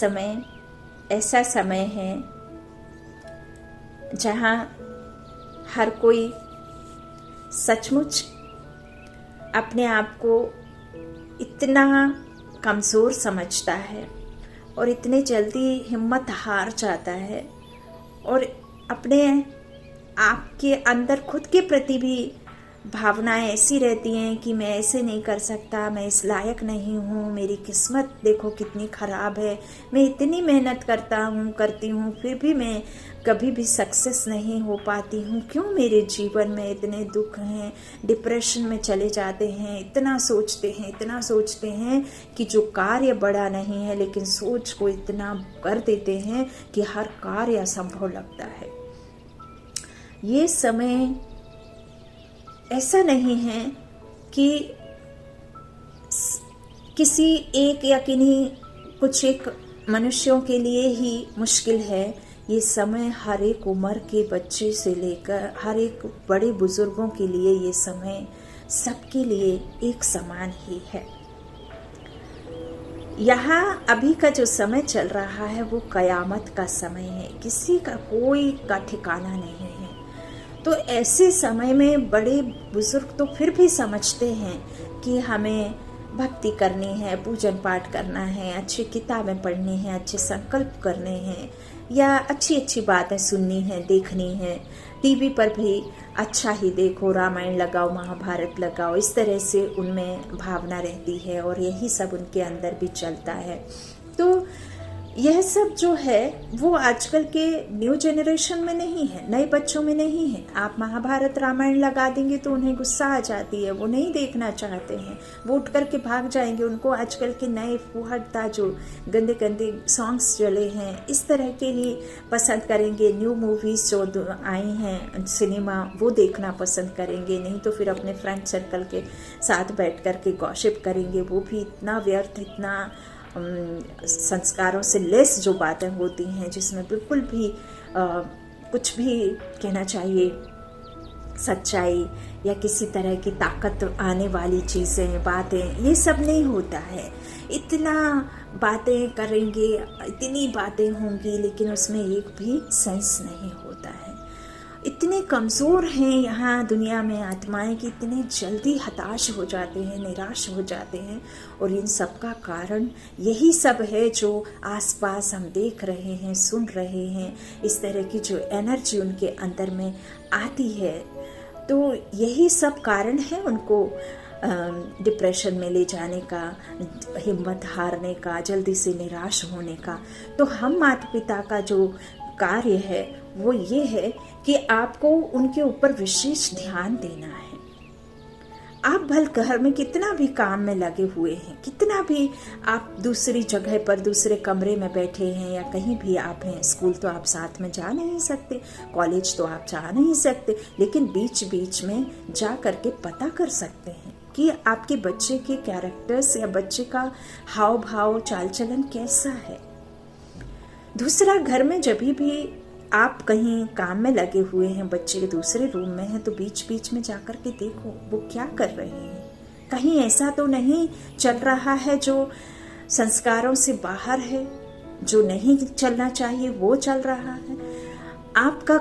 समय ऐसा समय है जहाँ हर कोई सचमुच अपने आप को इतना कमज़ोर समझता है और इतने जल्दी हिम्मत हार जाता है और अपने आप के अंदर खुद के प्रति भी भावनाएं ऐसी रहती हैं कि मैं ऐसे नहीं कर सकता, मैं इस लायक नहीं हूँ, मेरी किस्मत देखो कितनी ख़राब है, मैं इतनी मेहनत करती हूँ फिर भी मैं कभी भी सक्सेस नहीं हो पाती हूँ, क्यों मेरे जीवन में इतने दुख हैं, डिप्रेशन में चले जाते हैं, इतना सोचते हैं कि जो कार्य बड़ा नहीं है लेकिन सोच को इतना कर देते हैं कि हर कार्य असंभव लगता है। ये समय ऐसा नहीं है कि किसी एक या किन्हीं कुछ एक मनुष्यों के लिए ही मुश्किल है। ये समय हर एक उम्र के बच्चे से लेकर हर एक बड़े बुजुर्गों के लिए ये समय सबके लिए एक समान ही है। यहाँ अभी का जो समय चल रहा है वो कयामत का समय है, किसी का कोई का ठिकाना नहीं है। तो ऐसे समय में बड़े बुजुर्ग तो फिर भी समझते हैं कि हमें भक्ति करनी है, पूजन पाठ करना है, अच्छी किताबें पढ़नी हैं, अच्छे संकल्प करने हैं या अच्छी बातें सुननी है, देखनी है। टीवी पर भी अच्छा ही देखो, रामायण लगाओ, महाभारत लगाओ, इस तरह से उनमें भावना रहती है और यही सब उनके अंदर भी चलता है। तो यह सब जो है वो आजकल के न्यू जनरेशन में नहीं है, नए बच्चों में नहीं है। आप महाभारत रामायण लगा देंगे तो उन्हें गुस्सा आ जाती है, वो नहीं देखना चाहते हैं, वो उठ करके भाग जाएंगे। उनको आजकल के नए फुहड़ता जो गंदे सॉन्ग्स चले हैं इस तरह के ही पसंद करेंगे। न्यू मूवीज़ जो आई हैं सिनेमा वो देखना पसंद करेंगे, नहीं तो फिर अपने फ्रेंड सर्कल के साथ बैठ कर के गॉसिप करेंगे। वो भी इतना व्यर्थ, इतना संस्कारों से लेस जो बातें होती हैं जिसमें बिल्कुल भी कुछ भी कहना चाहिए सच्चाई या किसी तरह की ताकत आने वाली चीज़ें, बातें, ये सब नहीं होता है। इतना बातें करेंगे, इतनी बातें होंगी लेकिन उसमें एक भी सेंस नहीं होता है। इतने कमज़ोर हैं यहाँ दुनिया में आत्माएं कि इतने जल्दी हताश हो जाते हैं, निराश हो जाते हैं। और इन सब का कारण यही सब है जो आसपास हम देख रहे हैं, सुन रहे हैं, इस तरह की जो एनर्जी उनके अंदर में आती है। तो यही सब कारण है उनको डिप्रेशन में ले जाने का, हिम्मत हारने का, जल्दी से निराश होने का। तो हम माता पिता का जो कार्य है वो ये है कि आपको उनके ऊपर विशेष ध्यान देना है। आप भल घर में कितना भी काम में लगे हुए हैं, कितना भी आप दूसरी जगह पर दूसरे कमरे में बैठे हैं या कहीं भी आप हैं, स्कूल तो आप साथ में जा नहीं सकते, कॉलेज तो आप जा नहीं सकते, लेकिन बीच बीच में जा करके पता कर सकते हैं कि आपके बच्चे के कैरेक्टर्स या बच्चे का हाव भाव, चाल चलन कैसा है। दूसरा, घर में जब भी आप कहीं काम में लगे हुए हैं, बच्चे दूसरे रूम में हैं, तो बीच बीच में जाकर के देखो वो क्या कर रहे हैं। कहीं ऐसा तो नहीं चल रहा है जो संस्कारों से बाहर है, जो नहीं चलना चाहिए वो चल रहा है। आपका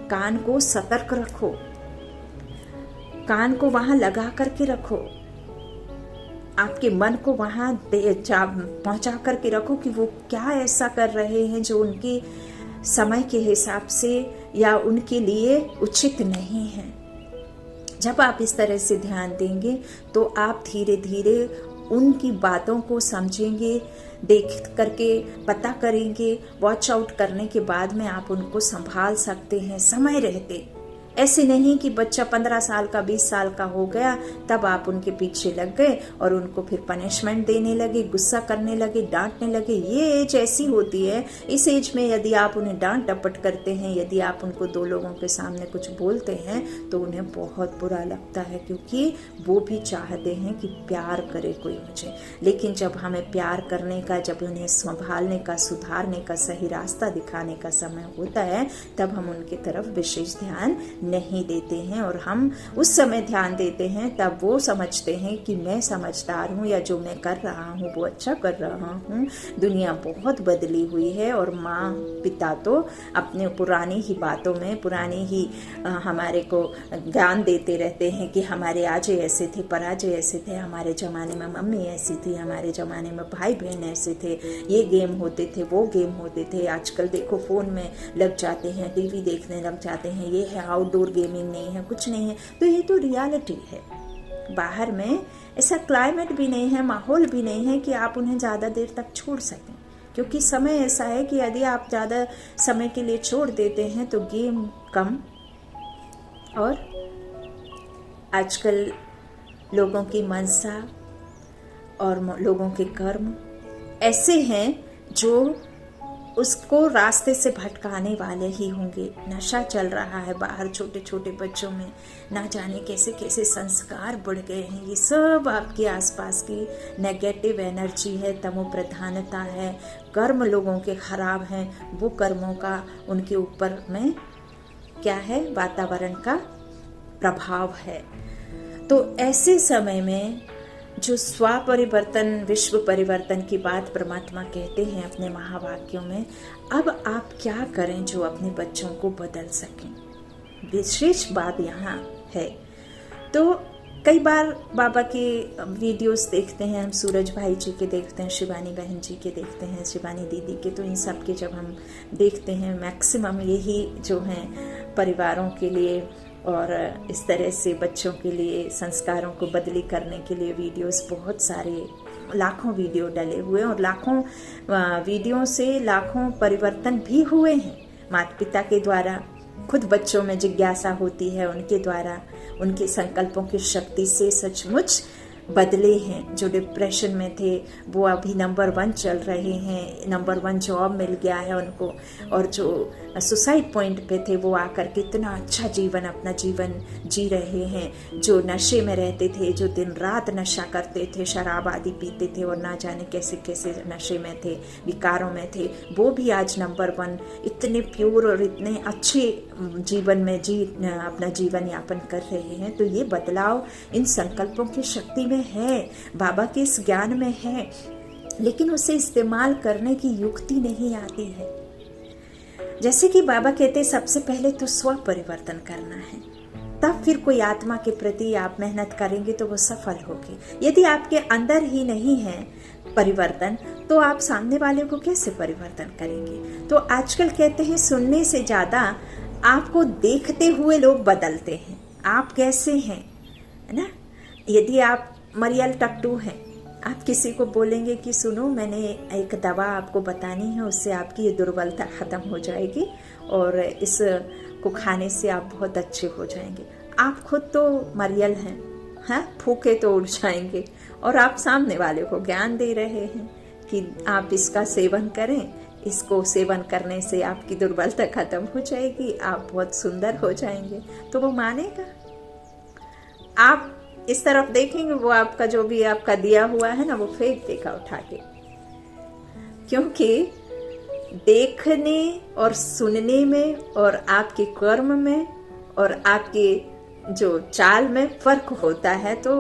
कान को सतर्क रखो, कान को वहां लगा करके रखो, आपके मन को वहां पहुंचा करके रखो कि वो क्या ऐसा कर रहे हैं जो उनके समय के हिसाब से या उनके लिए उचित नहीं है। जब आप इस तरह से ध्यान देंगे तो आप धीरे धीरे उनकी बातों को समझेंगे, देख करके पता करेंगे, वॉच आउट करने के बाद में आप उनको संभाल सकते हैं समय रहते। ऐसे नहीं कि बच्चा 15 साल का 20 साल का हो गया तब आप उनके पीछे लग गए और उनको फिर पनिशमेंट देने लगे, गुस्सा करने लगे, डांटने लगे। ये एज ऐसी होती है, इस एज में यदि आप उन्हें डांट डपट करते हैं, यदि आप उनको 2 लोगों के सामने कुछ बोलते हैं तो उन्हें बहुत बुरा लगता है, क्योंकि वो भी चाहते हैं कि प्यार करे कोई मुझे। लेकिन जब हमें प्यार करने का, जब उन्हें संभालने का, सुधारने का, सही रास्ता दिखाने का समय होता है, तब हम उनकी तरफ विशेष ध्यान नहीं देते हैं और हम उस समय ध्यान देते हैं, तब वो समझते हैं कि मैं समझदार हूँ या जो मैं कर रहा हूँ वो अच्छा कर रहा हूँ। दुनिया बहुत बदली हुई है और माँ पिता तो अपने पुरानी ही बातों में, पुरानी ही हमारे को ज्ञान देते रहते हैं कि हमारे आजे ऐसे थे, पराजे ऐसे थे, हमारे ज़माने में मम्मी ऐसी थी, हमारे ज़माने में भाई बहन ऐसे थे, ये गेम होते थे, वो गेम होते थे। आजकल देखो फ़ोन में लग जाते हैं, टीवी देखने लग जाते हैं, ये है, आउटडोर गेमिंग नहीं है, कुछ नहीं है। तो ये तो रियलिटी है। बाहर में ऐसा क्लाइमेट भी नहीं है, माहौल भी नहीं है कि आप उन्हें ज़्यादा देर तक छोड़ सकें, क्योंकि समय ऐसा है कि यदि आप ज़्यादा समय के लिए छोड़ देते हैं तो गेम कम। और आजकल लोगों की मनसा और लोगों के कर्म ऐसे हैं जो उसको रास्ते से भटकाने वाले ही होंगे। नशा चल रहा है बाहर, छोटे छोटे बच्चों में ना जाने कैसे कैसे संस्कार बढ़ गए हैं। ये सब आपके आसपास की नेगेटिव एनर्जी है, तमो प्रधानता है, कर्म लोगों के खराब हैं, वो कर्मों का उनके ऊपर में क्या है, वातावरण का प्रभाव है। तो ऐसे समय में जो स्वपरिवर्तन, विश्व परिवर्तन की बात परमात्मा कहते हैं अपने महावाक्यों में, अब आप क्या करें जो अपने बच्चों को बदल सकें। विशेष बात यहाँ है। तो कई बार बाबा के वीडियोस देखते हैं हम, सूरज भाई जी के देखते हैं, शिवानी बहन जी के देखते हैं, शिवानी दीदी के, तो इन सब के जब हम देखते हैं मैक्सिमम यही जो हैं परिवारों के लिए और इस तरह से बच्चों के लिए संस्कारों को बदली करने के लिए वीडियोस बहुत सारे, लाखों वीडियो डले हुए हैं और लाखों वीडियो से लाखों परिवर्तन भी हुए हैं माता पिता के द्वारा। खुद बच्चों में जिज्ञासा होती है, उनके द्वारा, उनके संकल्पों की शक्ति से सचमुच बदले हैं। जो डिप्रेशन में थे वो अभी नंबर 1 चल रहे हैं, नंबर 1 जॉब मिल गया है उनको, और जो सुसाइड पॉइंट पे थे वो आकर के इतना अच्छा जीवन, अपना जीवन जी रहे हैं। जो नशे में रहते थे, जो दिन रात नशा करते थे, शराब आदि पीते थे और ना जाने कैसे कैसे नशे में थे, विकारों में थे, वो भी आज नंबर 1 इतने प्योर और इतने अच्छे जीवन में अपना जीवन यापन कर रहे हैं। तो ये बदलाव इन संकल्पों की शक्ति में है, बाबा के इस ज्ञान में है, लेकिन उसे इस्तेमाल करने की युक्ति नहीं आती है। जैसे कि बाबा कहते सबसे पहले तो स्व परिवर्तन करना है, तब फिर कोई आत्मा के प्रति आप मेहनत करेंगे तो वो सफल होगी। यदि आपके अंदर ही नहीं है परिवर्तन तो आप सामने वाले को कैसे परिवर्तन करेंगे। तो आजकल कहते हैं सुनने से ज़्यादा आपको देखते हुए लोग बदलते हैं, आप कैसे हैं, है ना। यदि आप मरियल टट्टू हैं, आप किसी को बोलेंगे कि सुनो मैंने एक दवा आपको बतानी है, उससे आपकी ये दुर्बलता ख़त्म हो जाएगी और इस को खाने से आप बहुत अच्छे हो जाएंगे। आप खुद तो मरियल हैं, हाँ, फूके तो उड़ जाएंगे, और आप सामने वाले को ज्ञान दे रहे हैं कि आप इसका सेवन करें, इसको सेवन करने से आपकी दुर्बलता ख़त्म हो जाएगी, आप बहुत सुंदर हो जाएंगे। तो वो मानेगा। आप इस तरफ देखेंगे, वो आपका जो भी आपका दिया हुआ है ना वो फेंक देगा उठा के, क्योंकि देखने और सुनने में और आपके कर्म में और आपके जो चाल में फर्क होता है। तो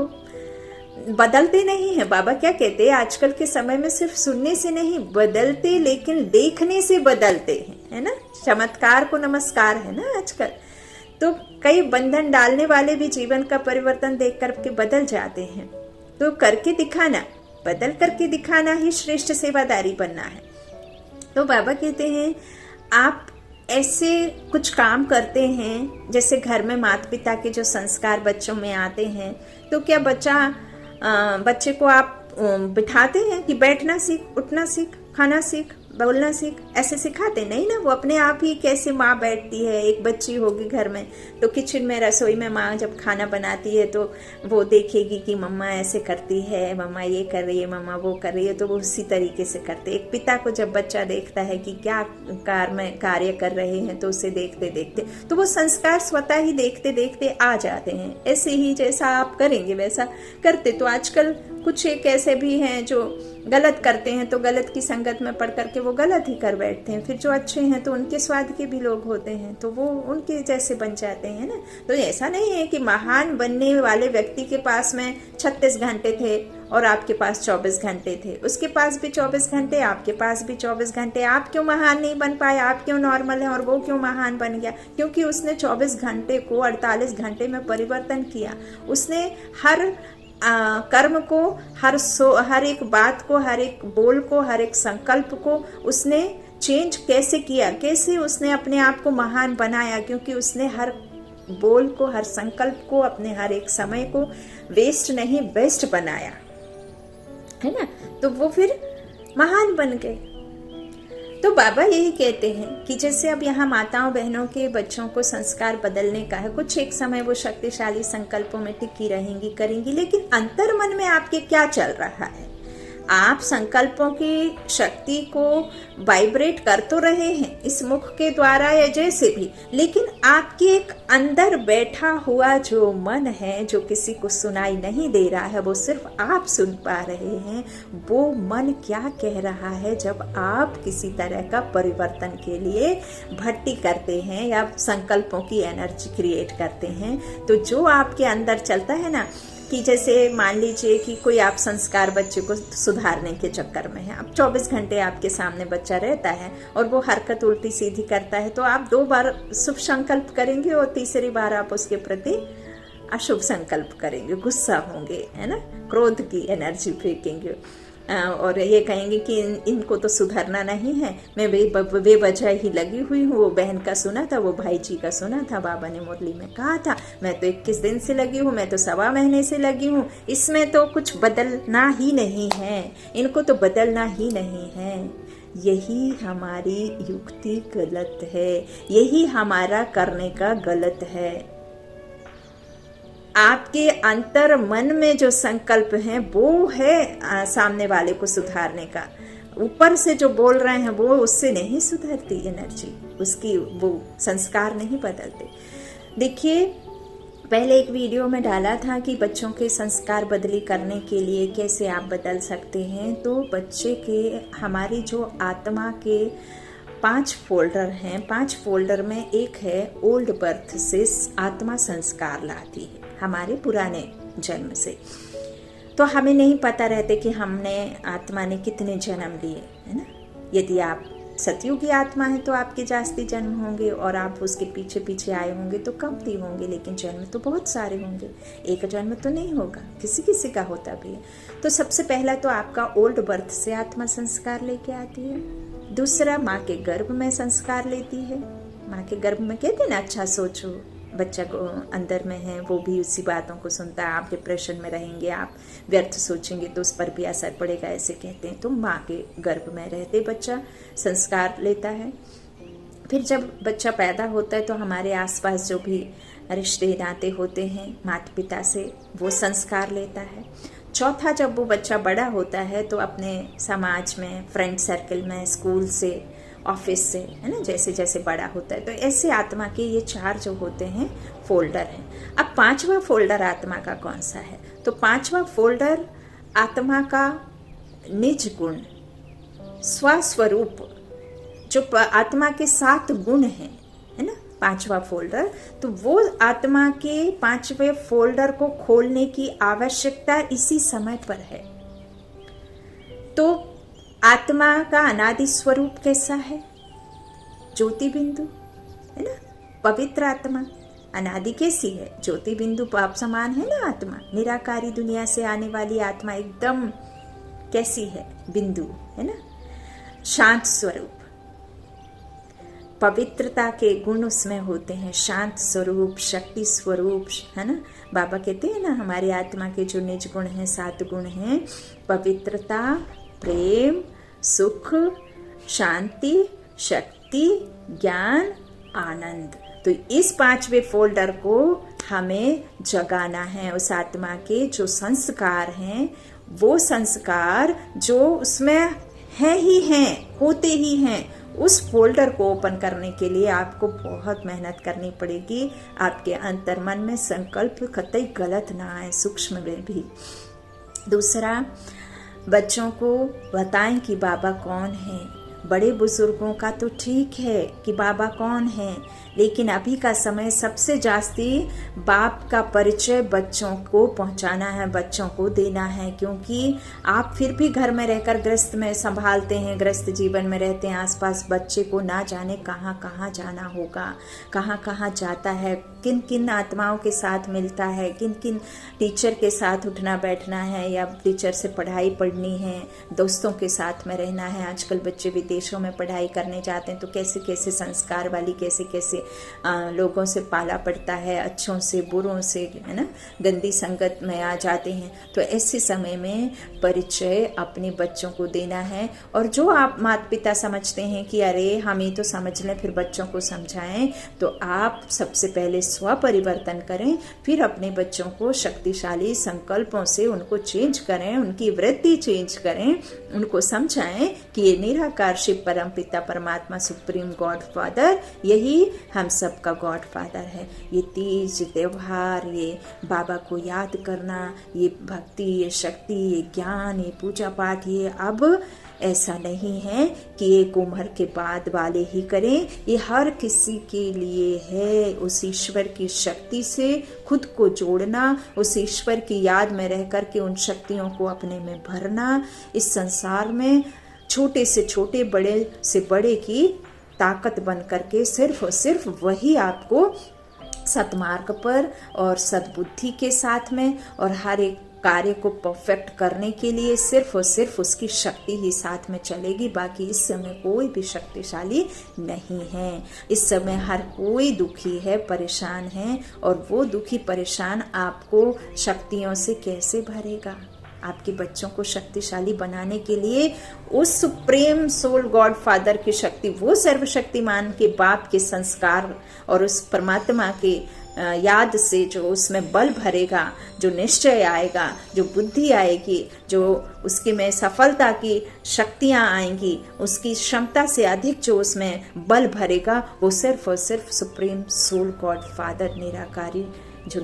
बदलते नहीं है। बाबा क्या कहते हैं, आजकल के समय में सिर्फ सुनने से नहीं बदलते, लेकिन देखने से बदलते हैं, है ना। चमत्कार को नमस्कार है ना आजकल। तो कई बंधन डालने वाले भी जीवन का परिवर्तन देख करके बदल जाते हैं। तो करके दिखाना, बदल करके दिखाना ही श्रेष्ठ सेवादारी बनना है। तो बाबा कहते हैं आप ऐसे कुछ काम करते हैं, जैसे घर में माता पिता के जो संस्कार बच्चों में आते हैं, तो क्या बच्चे को आप बिठाते हैं कि बैठना सीख, उठना सीख, खाना सीख, बोलना सीख, ऐसे सिखाते नहीं ना। वो अपने आप ही, कैसे माँ बैठती है, एक बच्ची होगी घर में तो किचन में, रसोई में माँ जब खाना बनाती है तो वो देखेगी कि मम्मा ऐसे करती है, मम्मा ये कर रही है, मम्मा वो कर रही है, तो वो उसी तरीके से करते। एक पिता को जब बच्चा देखता है कि क्या कार्य कर रहे हैं तो उसे देखते देखते तो वो संस्कार स्वतः ही देखते देखते आ जाते हैं। ऐसे ही जैसा आप करेंगे वैसा करते। तो आजकल कुछ एक ऐसे भी हैं जो गलत करते हैं, तो गलत की संगत में पढ़ करके वो गलत ही कर बैठते हैं। फिर जो अच्छे हैं तो उनके स्वाद के भी लोग होते हैं, तो वो उनके जैसे बन जाते हैं ना। तो ऐसा नहीं है कि महान बनने वाले व्यक्ति के पास में 36 घंटे थे और आपके पास 24 घंटे थे, उसके पास भी 24 घंटे, आपके पास भी 24 घंटे। आप क्यों महान नहीं बन पाए, आप क्यों नॉर्मल हैं और वो क्यों महान बन गया? क्योंकि उसने 24 घंटे को 48 घंटे में परिवर्तन किया। उसने हर कर्म को, हर एक बात को, हर एक बोल को, हर एक संकल्प को उसने चेंज कैसे किया, कैसे उसने अपने आप को महान बनाया? क्योंकि उसने हर बोल को, हर संकल्प को, अपने हर एक समय को वेस्ट नहीं बेस्ट बनाया, है ना। तो वो फिर महान बन गए। तो बाबा यही कहते हैं कि जैसे अब यहाँ माताओं बहनों के बच्चों को संस्कार बदलने का है, कुछ एक समय वो शक्तिशाली संकल्पों में टिकी रहेंगी, करेंगी, लेकिन अंतर मन में आपके क्या चल रहा है? आप संकल्पों की शक्ति को वाइब्रेट कर तो रहे हैं इस मुख के द्वारा या जैसे भी, लेकिन आपके एक अंदर बैठा हुआ जो मन है, जो किसी को सुनाई नहीं दे रहा है, वो सिर्फ आप सुन पा रहे हैं। वो मन क्या कह रहा है जब आप किसी तरह का परिवर्तन के लिए भट्टी करते हैं या संकल्पों की एनर्जी क्रिएट करते हैं? तो जो आपके अंदर चलता है ना, कि जैसे मान लीजिए कि कोई आप संस्कार बच्चे को सुधारने के चक्कर में है, अब 24 घंटे आपके सामने बच्चा रहता है और वो हरकत उल्टी सीधी करता है, तो आप 2 बार शुभ संकल्प करेंगे और तीसरी बार आप उसके प्रति अशुभ संकल्प करेंगे, गुस्सा होंगे, है ना, क्रोध की एनर्जी फेंकेंगे और ये कहेंगे कि इनको तो सुधरना नहीं है, मैं बेवजह ही लगी हुई हूँ। वो बहन का सुना था, वो भाई जी का सुना था, बाबा ने मुरली में कहा था, मैं तो 21 दिन से लगी हूँ, मैं तो 1.25 महीने से लगी हूँ, इसमें तो कुछ बदलना ही नहीं है, इनको तो बदलना ही नहीं है। यही हमारी युक्ति गलत है, यही हमारा करने का गलत है। आपके अंतर मन में जो संकल्प है वो है सामने वाले को सुधारने का। ऊपर से जो बोल रहे हैं वो उससे नहीं सुधरती एनर्जी, उसकी वो संस्कार नहीं बदलते। देखिए, पहले एक वीडियो में डाला था कि बच्चों के संस्कार बदली करने के लिए कैसे आप बदल सकते हैं। तो बच्चे के, हमारी जो आत्मा के 5 फोल्डर हैं, 5 फोल्डर में एक है ओल्ड बर्थ से आत्मा संस्कार लाती है, हमारे पुराने जन्म से। तो हमें नहीं पता रहते कि हमने आत्मा ने कितने जन्म लिए, है ना। यदि आप सतयुगी आत्मा है तो आपके जास्ती जन्म होंगे और आप उसके पीछे पीछे आए होंगे तो कम ही होंगे, लेकिन जन्म तो बहुत सारे होंगे, एक जन्म तो नहीं होगा, किसी किसी का होता भी है। तो सबसे पहला तो आपका ओल्ड बर्थ से आत्मा संस्कार लेके आती है। दूसरा, माँ के गर्भ में संस्कार लेती है। माँ के गर्भ में कहते हैं ना, अच्छा सोचो, बच्चा को अंदर में है, वो भी उसी बातों को सुनता है। आप डिप्रेशन में रहेंगे, आप व्यर्थ सोचेंगे तो उस पर भी असर पड़ेगा, ऐसे कहते हैं। तो माँ के गर्भ में रहते बच्चा संस्कार लेता है। फिर जब बच्चा पैदा होता है तो हमारे आसपास जो भी रिश्ते नाते होते हैं माता पिता से, वो संस्कार लेता है। चौथा, जब वो बच्चा बड़ा होता है तो अपने समाज में, फ्रेंड सर्कल में, स्कूल से, ऑफिस से, है ना, जैसे जैसे बड़ा होता है। तो ऐसे आत्मा के ये 4 जो होते हैं फोल्डर हैं। अब 5वां फोल्डर आत्मा का कौन सा है? तो 5वां फोल्डर आत्मा का निज गुण, स्वस्वरूप, जो आत्मा के 7 गुण हैं, है ना, 5वां फोल्डर। तो वो आत्मा के 5वें फोल्डर को खोलने की आवश्यकता इसी समय पर है। तो आत्मा का अनादि स्वरूप कैसा है? ज्योति बिंदु, है ना, पवित्र आत्मा। अनादि कैसी है? ज्योति बिंदु पाप समान है ना आत्मा, निराकारी दुनिया से आने वाली आत्मा एकदम कैसी है? बिंदु, है ना, शांत स्वरूप, पवित्रता के गुण उसमें होते हैं, शांत स्वरूप, शक्ति स्वरूप, है ना। बाबा कहते हैं ना, हमारी आत्मा के जो निज गुण हैं, 7 गुण हैं, पवित्रता, प्रेम, सुख, शांति, शक्ति, ज्ञान, आनंद। तो इस 5वें फोल्डर को हमें जगाना है। उस आत्मा के जो संस्कार हैं, वो संस्कार जो उसमें है ही हैं, होते ही हैं, उस फोल्डर को ओपन करने के लिए आपको बहुत मेहनत करनी पड़ेगी। आपके अंतर्मन में संकल्प कतई गलत ना आए, सूक्ष्म में भी। दूसरा, बच्चों को बताएं कि बाबा कौन है। बड़े बुजुर्गों का तो ठीक है कि बाबा कौन है, लेकिन अभी का समय सबसे जास्ती बाप का परिचय बच्चों को पहुंचाना है, बच्चों को देना है, क्योंकि आप फिर भी घर में रहकर गृहस्थ में संभालते हैं, गृहस्थ जीवन में रहते हैं। आसपास बच्चे को ना जाने कहाँ कहाँ जाना होगा, कहाँ कहाँ जाता है, किन किन आत्माओं के साथ मिलता है, किन किन टीचर के साथ उठना बैठना है, या टीचर से पढ़ाई पढ़नी है, दोस्तों के साथ में रहना है। आजकल बच्चे विदेशों में पढ़ाई करने जाते हैं तो कैसे कैसे संस्कार वाली, कैसे कैसे लोगों से पाला पड़ता है, अच्छों से बुरों से, है ना, गंदी संगत में आ जाते हैं। तो ऐसे समय में परिचय अपने बच्चों को देना है। और जो आप माता पिता समझते हैं कि अरे हम ही तो समझ लें, फिर बच्चों को समझाएं, तो आप सबसे पहले स्व परिवर्तन करें, फिर अपने बच्चों को शक्तिशाली संकल्पों से उनको चेंज करें, उनकी वृत्ति चेंज करें, उनको समझाएं कि ये निराकार शिव परम पिता परमात्मा सुप्रीम गॉड फादर, यही हम सबका गॉड फादर है। ये तीज त्योहार, ये बाबा को याद करना, ये भक्ति, ये शक्ति, ये ज्ञान, ये पूजा पाठ, ये अब ऐसा नहीं है कि एक उम्र के बाद वाले ही करें, ये हर किसी के लिए है। उस ईश्वर की शक्ति से खुद को जोड़ना, उस ईश्वर की याद में रह कर के उन शक्तियों को अपने में भरना। इस संसार में छोटे से छोटे, बड़े से बड़े की ताकत बन करके सिर्फ और सिर्फ वही आपको सतमार्ग पर और सद्बुद्धि के साथ में और हर एक कार्य को परफेक्ट करने के लिए सिर्फ और सिर्फ उसकी शक्ति ही साथ में चलेगी। बाकी इस समय कोई भी शक्तिशाली नहीं है। इस समय हर कोई दुखी है, परेशान है, और वो दुखी परेशान आपको शक्तियों से कैसे भरेगा। आपके बच्चों को शक्तिशाली बनाने के लिए उस सुप्रीम सोल गॉड फादर की शक्ति, वो सर्वशक्तिमान के बाप के संस्कार और उस परमात्मा के याद से जो उसमें बल भरेगा, जो निश्चय आएगा, जो बुद्धि आएगी, जो उसके में सफलता की शक्तियाँ आएंगी, उसकी क्षमता से अधिक जो उसमें बल भरेगा, वो सिर्फ और सिर्फ सुप्रीम सोल गॉड फादर निराकारी जो